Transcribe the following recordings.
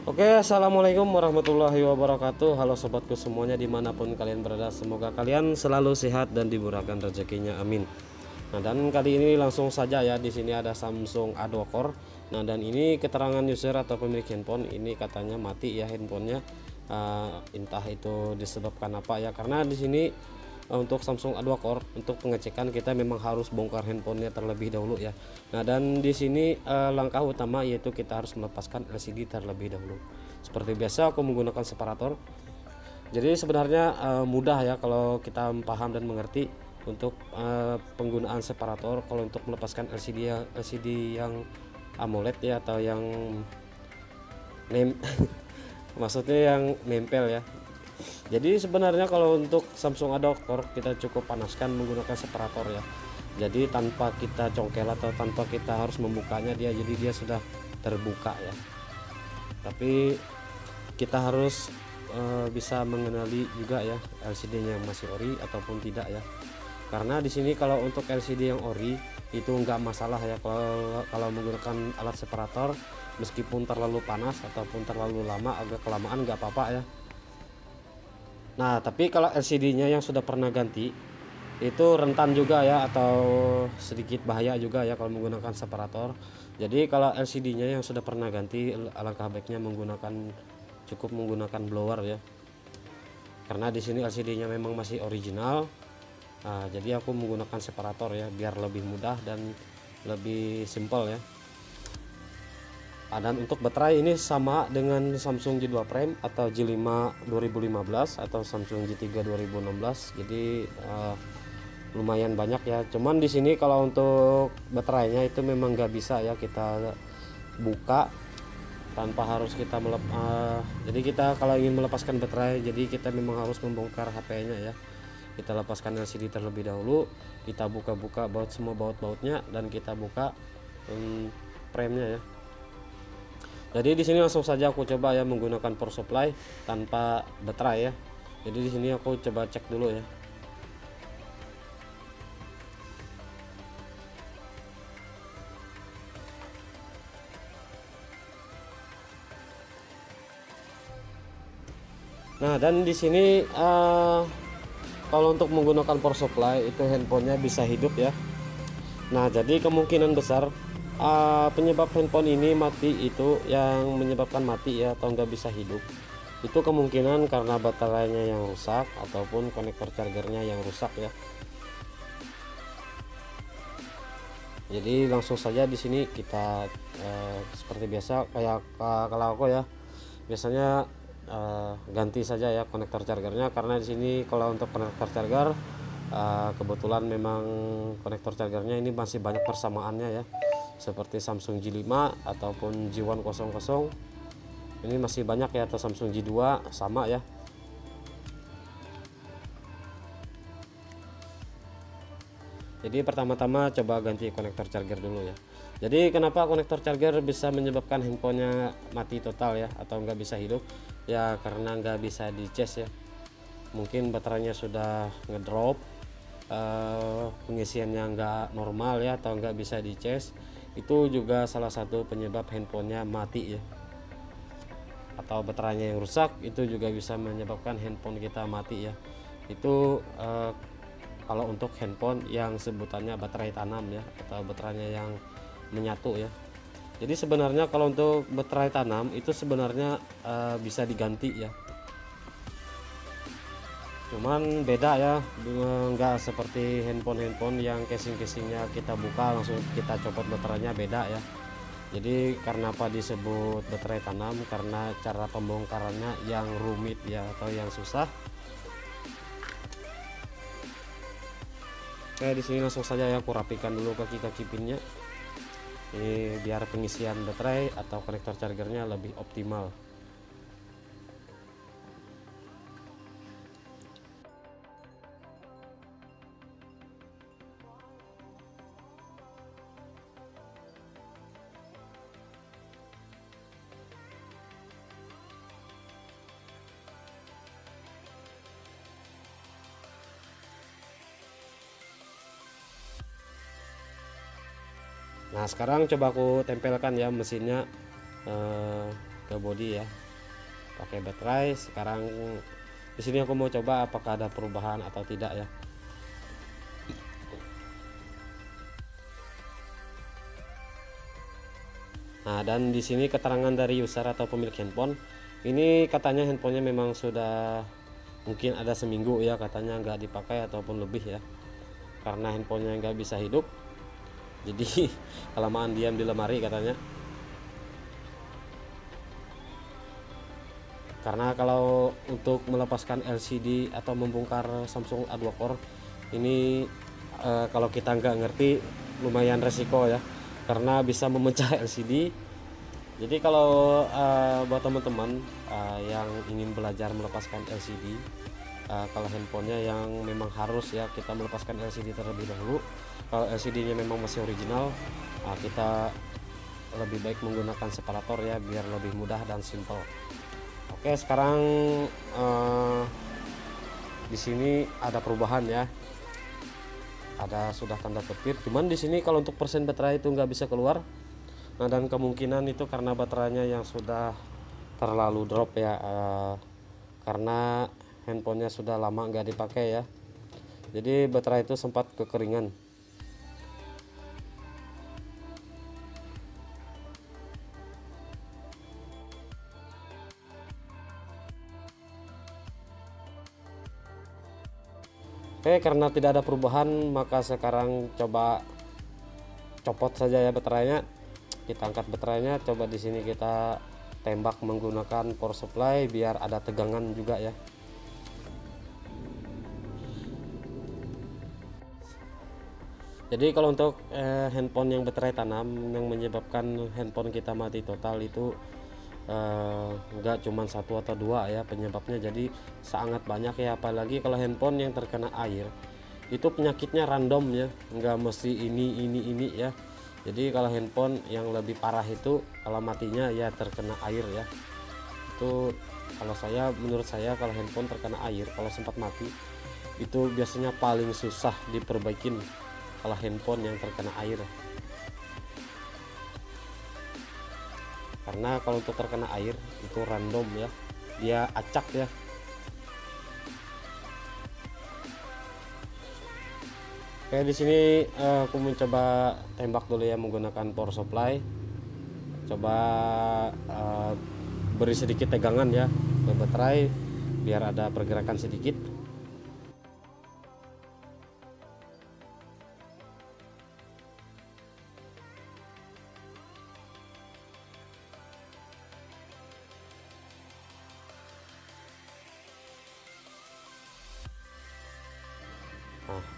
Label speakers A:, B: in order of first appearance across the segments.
A: Oke, assalamualaikum warahmatullahi wabarakatuh. Halo sobatku semuanya dimanapun kalian berada, semoga kalian selalu sehat dan dimurahkan rezekinya, amin. Nah, dan kali ini langsung saja ya, di sini ada Samsung A2 Core. Nah, dan ini keterangan user atau pemilik handphone ini katanya mati ya handphonenya. Entah itu disebabkan apa ya, karena di sini untuk Samsung A2 Core untuk pengecekan kita memang harus bongkar handphonenya terlebih dahulu ya. Nah, dan di sini langkah utama yaitu kita harus melepaskan LCD terlebih dahulu. Seperti biasa aku menggunakan separator. Jadi sebenarnya mudah ya kalau kita paham dan mengerti untuk penggunaan separator. Kalau untuk melepaskan LCD yang AMOLED ya, atau yang maksudnya yang nempel ya. Jadi sebenarnya kalau untuk Samsung Adaptor kita cukup panaskan menggunakan separator ya. Jadi tanpa kita congkel atau tanpa kita harus membukanya jadi dia sudah terbuka ya. Tapi kita harus bisa mengenali juga ya LCD-nya masih ori ataupun tidak ya. Karena di sini kalau untuk LCD yang ori itu enggak masalah ya, kalau menggunakan alat separator meskipun terlalu panas ataupun terlalu lama agak kelamaan enggak apa-apa ya. Nah, tapi kalau LCD-nya yang sudah pernah ganti itu rentan juga ya, atau sedikit bahaya juga ya kalau menggunakan separator. Jadi kalau LCD-nya yang sudah pernah ganti, alangkah baiknya cukup menggunakan blower ya. Karena di sini LCD-nya memang masih original. Nah, jadi aku menggunakan separator ya biar lebih mudah dan lebih simpel ya. Dan untuk baterai ini sama dengan Samsung J2 Prime atau J5 2015 atau Samsung J3 2016. Jadi lumayan banyak ya. Cuman di sini kalau untuk baterainya itu memang nggak bisa ya kita buka tanpa harus kita jadi kita kalau ingin melepaskan baterai, jadi kita memang harus membongkar HP-nya ya. Kita lepaskan LCD terlebih dahulu, kita buka-buka semua baut-bautnya, dan kita buka frame-nya ya. Jadi di sini langsung saja aku coba ya menggunakan power supply tanpa baterai ya. Jadi di sini aku coba cek dulu ya. Nah, dan di sini kalau untuk menggunakan power supply itu handphonenya bisa hidup ya. Nah, jadi kemungkinan besar penyebab handphone ini mati, itu yang menyebabkan mati ya atau nggak bisa hidup, itu kemungkinan karena baterainya yang rusak ataupun konektor chargernya yang rusak ya. Jadi langsung saja di sini kita seperti biasa kayak kalau aku ya biasanya ganti saja ya konektor chargernya, karena di sini kalau untuk konektor charger kebetulan memang konektor chargernya ini masih banyak persamaannya ya, seperti Samsung J5 ataupun J100 ini masih banyak ya, atau Samsung J2 sama ya. Jadi pertama-tama coba ganti konektor charger dulu ya. Jadi kenapa konektor charger bisa menyebabkan handphonenya mati total ya atau nggak bisa hidup ya, karena nggak bisa di charge ya. Mungkin baterainya sudah ngedrop, pengisiannya nggak normal ya, atau nggak bisa di charge. Itu juga salah satu penyebab handphonenya mati ya. Atau baterainya yang rusak itu juga bisa menyebabkan handphone kita mati ya. Itu kalau untuk handphone yang sebutannya baterai tanam ya, atau baterainya yang menyatu ya. Jadi sebenarnya kalau untuk baterai tanam itu sebenarnya bisa diganti ya. Cuman beda ya, nggak seperti handphone yang casingnya kita buka langsung kita copot baterainya, beda ya. Jadi karena apa disebut baterai tanam, karena cara pembongkarannya yang rumit ya, atau yang susah. Oke, di sini langsung saja ya aku rapikan dulu kaki-kaki pinnya. Ini biar pengisian baterai atau konektor chargernya lebih optimal. Nah, sekarang coba aku tempelkan ya mesinnya. ke body ya, pakai baterai. Sekarang di sini aku mau coba apakah ada perubahan atau tidak ya. Nah, dan di sini keterangan dari user atau pemilik handphone, ini katanya handphonenya memang sudah mungkin ada seminggu ya, katanya nggak dipakai ataupun lebih ya, karena handphonenya nggak bisa hidup, jadi kelamaan diam di lemari katanya. Karena kalau untuk melepaskan LCD atau membongkar Samsung A2 Core ini kalau kita nggak ngerti lumayan resiko ya, karena bisa memecah LCD. Jadi kalau buat teman-teman yang ingin belajar melepaskan LCD, kalau handphonenya yang memang harus ya kita melepaskan LCD terlebih dahulu. Kalau LCD-nya memang masih original, kita lebih baik menggunakan separator ya, biar lebih mudah dan simple. Oke, sekarang di sini ada perubahan ya. Ada sudah tanda petir. Cuman di sini kalau untuk persen baterai itu nggak bisa keluar. Nah, dan kemungkinan itu karena baterainya yang sudah terlalu drop ya, karena handphonenya sudah lama nggak dipakai ya. Jadi baterai itu sempat kekeringan. Oke, karena tidak ada perubahan, maka sekarang coba copot saja ya baterainya. Kita angkat baterainya, coba di sini kita tembak menggunakan power supply biar ada tegangan juga ya. Jadi kalau untuk handphone yang baterai tanam yang menyebabkan handphone kita mati total itu enggak cuma satu atau dua ya penyebabnya, jadi sangat banyak ya. Apalagi kalau handphone yang terkena air itu penyakitnya random ya, enggak mesti ini ya. Jadi kalau handphone yang lebih parah itu kalau matinya ya terkena air ya. Itu kalau menurut saya kalau handphone terkena air, kalau sempat mati itu biasanya paling susah diperbaikin kalau handphone yang terkena air. Karena kalau untuk terkena air itu random ya, dia acak ya. Oke, di sini aku mencoba tembak dulu ya menggunakan power supply. Coba beri sedikit tegangan ya ke baterai biar ada pergerakan sedikit.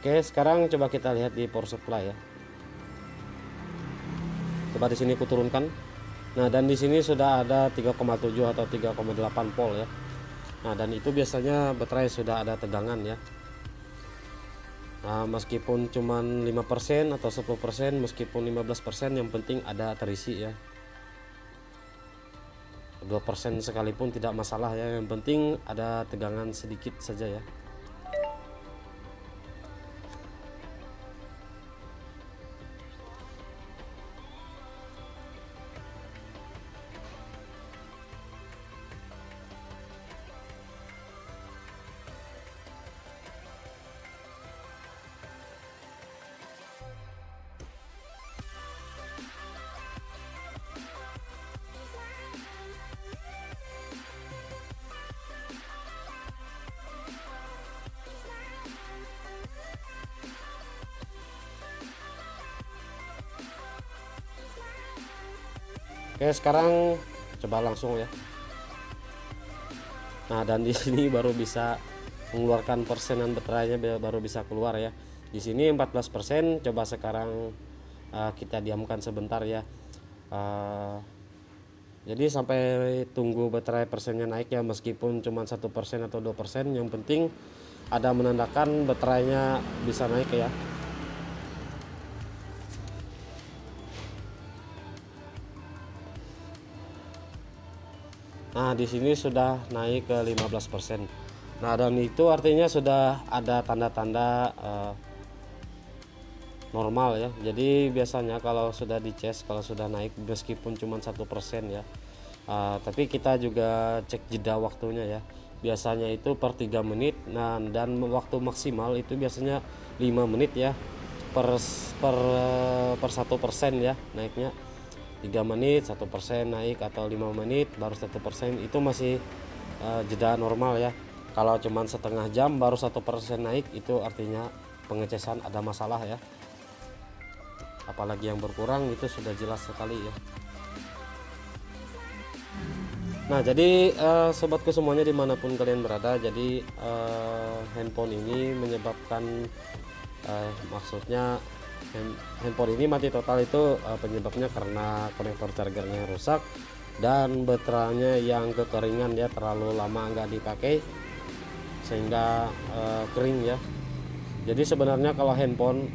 A: Oke, sekarang coba kita lihat di power supply ya. Coba di sini kuturunkan. Nah, dan di sini sudah ada 3,7 atau 3,8 volt ya. Nah, dan itu biasanya baterai sudah ada tegangan ya. Nah, meskipun cuman 5% atau 10%, meskipun 15%, yang penting ada terisi ya. 2% sekalipun tidak masalah ya, yang penting ada tegangan sedikit saja ya. Oke, sekarang coba langsung ya. Nah, dan di sini baru bisa mengeluarkan persenan baterainya, baru bisa keluar ya. Di sini 14%. Coba sekarang kita diamkan sebentar ya. Jadi sampai tunggu baterai persennya naik ya, meskipun cuma 1% atau 2%, yang penting ada menandakan baterainya bisa naik ya. Nah, di sini sudah naik ke 15%. Nah, dan itu artinya sudah ada tanda-tanda normal ya. Jadi biasanya kalau sudah dicas, kalau sudah naik meskipun cuma 1% ya, Tapi kita juga cek jeda waktunya ya, biasanya itu per 3 menit. Nah, dan waktu maksimal itu biasanya 5 menit ya, per per per 1% ya naiknya. 3 menit 1% naik, atau 5 menit baru 1%, itu masih jeda normal ya. Kalau cuman setengah jam baru 1% naik, itu artinya pengecasan ada masalah ya. Apalagi yang berkurang itu sudah jelas sekali ya. Nah, jadi sobatku semuanya dimanapun kalian berada, jadi handphone ini menyebabkan, maksudnya handphone ini mati total itu penyebabnya karena konektor chargernya rusak dan baterainya yang kekeringan ya, terlalu lama nggak dipakai sehingga kering ya. Jadi sebenarnya kalau handphone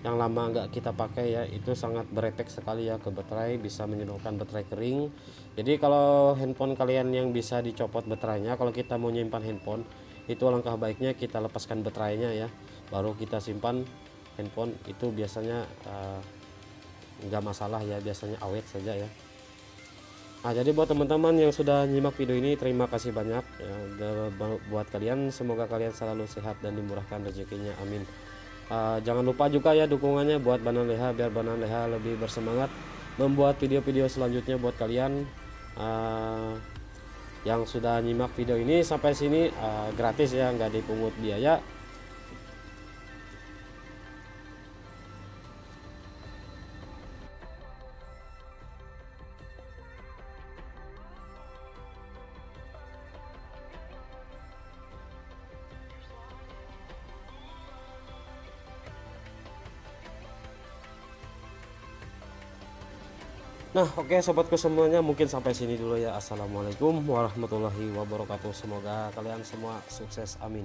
A: yang lama nggak kita pakai ya, itu sangat berefek sekali ya ke baterai, bisa menyebabkan baterai kering. Jadi kalau handphone kalian yang bisa dicopot baterainya, kalau kita mau nyimpan handphone, itu alangkah baiknya kita lepaskan baterainya ya, baru kita simpan handphone. Itu biasanya nggak masalah ya, biasanya awet saja ya. Nah, jadi buat teman-teman yang sudah nyimak video ini, terima kasih banyak ya. Buat kalian, semoga kalian selalu sehat dan dimurahkan rezekinya, amin. Jangan lupa juga ya dukungannya buat Banan Leha, biar Banan Leha lebih bersemangat membuat video-video selanjutnya buat kalian. Yang sudah nyimak video ini sampai sini gratis ya, nggak dipungut biaya. Nah, oke sobatku semuanya, mungkin sampai sini dulu ya. Assalamualaikum warahmatullahi wabarakatuh. Semoga kalian semua sukses, amin.